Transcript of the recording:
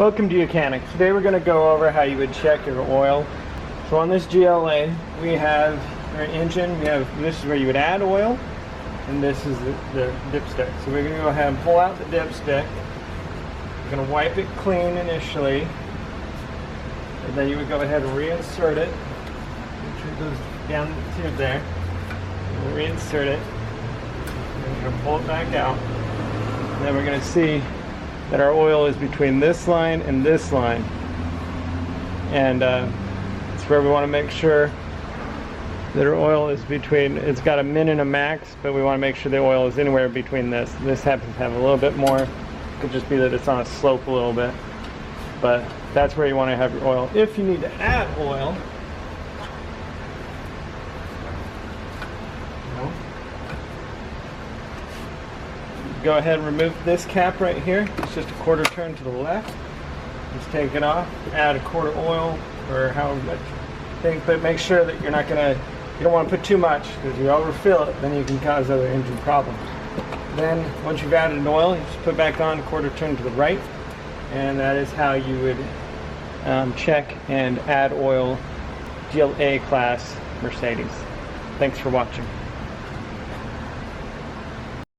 Welcome to YOUCANIC. Today we're going to go over how you would check your oil. So on this GLA we have our engine, this is where you would add oil, and this is the dipstick. So we're going to go ahead and pull out the dipstick. We're going to wipe it clean initially, and then you would go ahead and reinsert it. Make sure it goes down the tube there. We'll reinsert it. We're going to pull it back out. And then we're going to see that our oil is between this line and this line. And it's where we want to make sure that our oil is between, it's got a min and a max, but we want to make sure the oil is anywhere between this. This happens to have a little bit more. It could just be that it's on a slope a little bit. But that's where you want to have your oil. If you need to add oil, go ahead and remove this cap right here. It's just a quarter turn to the left. Just take it off, add a quart of oil or however much you think, but make sure that you don't want to put too much, because if you overfill it, then you can cause other engine problems. Then once you've added an oil, you just put back on a quarter turn to the right, and that is how you would check and add oil GLA class Mercedes. Thanks for watching.